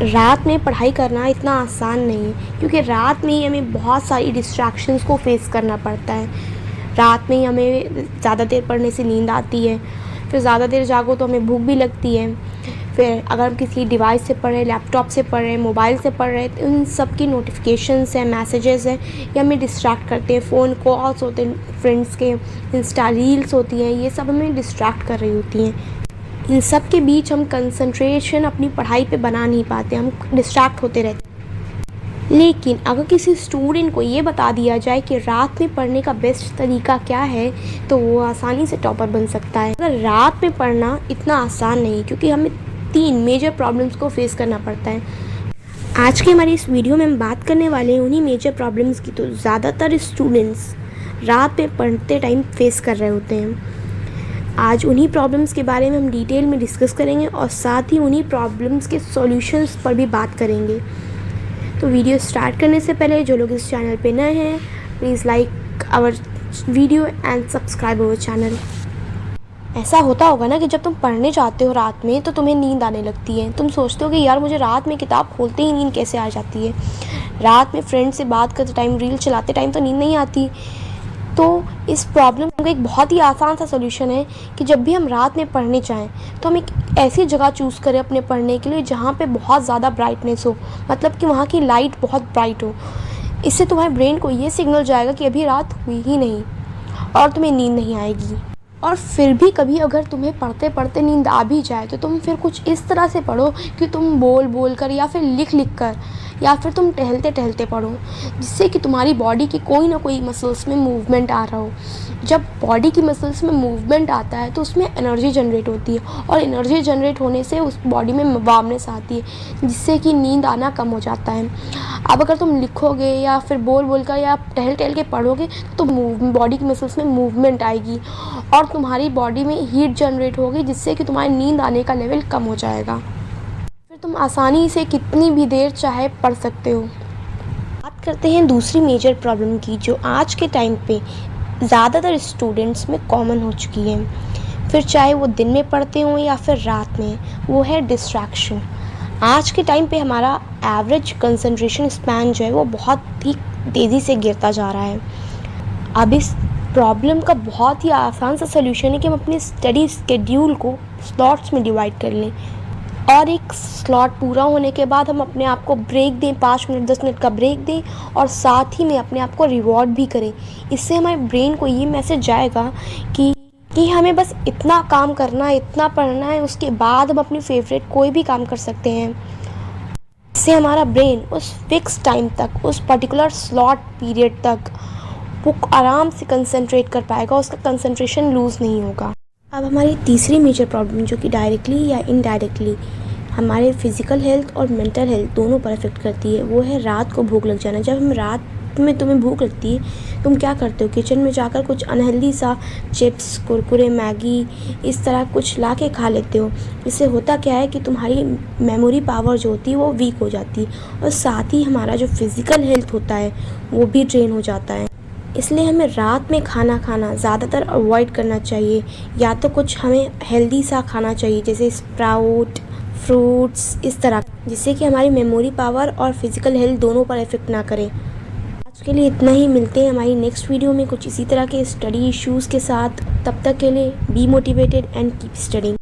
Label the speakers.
Speaker 1: रात में पढ़ाई करना इतना आसान नहीं है, क्योंकि रात में ही हमें बहुत सारी डिस्ट्रैक्शंस को फेस करना पड़ता है। रात में ही हमें ज़्यादा देर पढ़ने से नींद आती है, फिर ज़्यादा देर जागो तो हमें भूख भी लगती है। फिर अगर हम किसी डिवाइस से पढ़ रहे हैं, लैपटॉप से पढ़ रहे हैं, मोबाइल से पढ़ रहे हैं, तो उन सब की नोटिफिकेशंस हैं, मैसेजेस हैं, ये हमें डिस्ट्रैक्ट करते हैं। फ़ोन कॉल्स होते हैं फ्रेंड्स के, इंस्टा रील्स होती हैं, ये सब हमें डिस्ट्रैक्ट कर रही होती हैं। इन सब के बीच हम कंसंट्रेशन अपनी पढ़ाई पे बना नहीं पाते, हम डिस्ट्रैक्ट होते रहते हैं। लेकिन अगर किसी स्टूडेंट को ये बता दिया जाए कि रात में पढ़ने का बेस्ट तरीका क्या है, तो वो आसानी से टॉपर बन सकता है। अगर रात में पढ़ना इतना आसान नहीं, क्योंकि हमें 3 मेजर प्रॉब्लम्स को फेस करना पड़ता है। आज के हमारी इस वीडियो में हम बात करने वाले हैं उन्हीं मेजर प्रॉब्लम्स की, तो ज़्यादातर स्टूडेंट्स रात में पढ़ते टाइम फेस कर रहे होते हैं। आज उन्हीं प्रॉब्लम्स के बारे में हम डिटेल में डिस्कस करेंगे और साथ ही उन्हीं प्रॉब्लम्स के सॉल्यूशंस पर भी बात करेंगे। तो वीडियो स्टार्ट करने से पहले जो लोग इस चैनल पे नए हैं, please like our video and subscribe our channel. ऐसा होता होगा ना कि जब तुम पढ़ने जाते हो रात में तो तुम्हें नींद आने लगती है। तुम सोचते हो कि यार मुझे रात में किताब खोलते ही नींद कैसे आ जाती है। रात में फ्रेंड से बात करते टाइम, रील चलाते टाइम तो नींद नहीं आती। तो इस प्रॉब्लम का एक बहुत ही आसान सा सॉल्यूशन है कि जब भी हम रात में पढ़ने जाएं तो हम एक ऐसी जगह चूज़ करें अपने पढ़ने के लिए जहाँ पे बहुत ज़्यादा ब्राइटनेस हो, मतलब कि वहाँ की लाइट बहुत ब्राइट हो। इससे तुम्हारे ब्रेन को ये सिग्नल जाएगा कि अभी रात हुई ही नहीं और तुम्हें नींद नहीं आएगी। और फिर भी कभी अगर तुम्हें पढ़ते पढ़ते नींद आ भी जाए तो तुम फिर कुछ इस तरह से पढ़ो कि तुम बोल बोल कर या फिर लिख लिख कर या फिर तुम टहलते टहलते पढ़ो, जिससे कि तुम्हारी बॉडी की कोई ना कोई मसल्स में मूवमेंट आ रहा हो। जब बॉडी की मसल्स में मूवमेंट आता है तो उसमें एनर्जी जनरेट होती है और एनर्जी जनरेट होने से उस बॉडी में वार्मनेस आती है, जिससे कि नींद आना कम हो जाता है। अब अगर तुम लिखोगे या फिर बोल बोल कर या टहल टहल के पढ़ोगे तो बॉडी की मसल्स में मूवमेंट आएगी और तुम्हारी बॉडी में हीट जनरेट होगी, जिससे कि तुम्हारी नींद आने का लेवल कम हो जाएगा। फिर तुम आसानी से कितनी भी देर चाहे पढ़ सकते हो। बात करते हैं दूसरी मेजर प्रॉब्लम की, जो आज के टाइम पे ज़्यादातर स्टूडेंट्स में कॉमन हो चुकी है। फिर चाहे वो दिन में पढ़ते हों या फिर रात में, वो है डिस्ट्रैक्शन। आज के टाइम पे हमारा एवरेज कंसंट्रेशन स्पैन जो है वो बहुत ही तेज़ी से गिरता जा रहा है। अब इस प्रॉब्लम का बहुत ही आसान सा सलूशन है कि हम अपने स्टडी स्केड्यूल को स्लॉट्स में डिवाइड कर लें और एक स्लॉट पूरा होने के बाद हम अपने आप को ब्रेक दें, 5 मिनट 10 मिनट का ब्रेक दें और साथ ही में अपने आप को रिवॉर्ड भी करें। इससे हमारे ब्रेन को ये मैसेज जाएगा कि हमें बस इतना काम करना है, इतना पढ़ना है, उसके बाद हम अपनी फेवरेट कोई भी काम कर सकते हैं। इससे हमारा ब्रेन उस फिक्स टाइम तक, उस पर्टिकुलर स्लॉट पीरियड तक वो आराम से कंसंट्रेट कर पाएगा, उसका कंसंट्रेशन लूज़ नहीं होगा। अब हमारी तीसरी मेजर प्रॉब्लम, जो कि डायरेक्टली या इनडायरेक्टली हमारे फिज़िकल हेल्थ और मेंटल हेल्थ दोनों पर अफेक्ट करती है, वो है रात को भूख लग जाना। जब हम रात में तुम्हें भूख लगती है, तुम क्या करते हो? किचन में जाकर कुछ अनहेल्दी सा चिप्स, कुरकुरे, मैगी, इस तरह कुछ ला के खा लेते हो। इससे होता क्या है कि तुम्हारी मेमोरी पावर जो होती है वो वीक हो जाती है और साथ ही हमारा जो फिज़िकल हेल्थ होता है वो भी ड्रेन हो जाता है। इसलिए हमें रात में खाना खाना ज़्यादातर अवॉइड करना चाहिए, या तो कुछ हमें हेल्दी सा खाना चाहिए जैसे स्प्राउट, फ्रूट्स, इस तरह, जिससे कि हमारी मेमोरी पावर और फिज़िकल हेल्थ दोनों पर इफ़ेक्ट ना करें। आज के लिए इतना ही, मिलते हैं हमारी नेक्स्ट वीडियो में कुछ इसी तरह के स्टडी इश्यूज़ के साथ। तब तक के लिए be motivated and keep studying.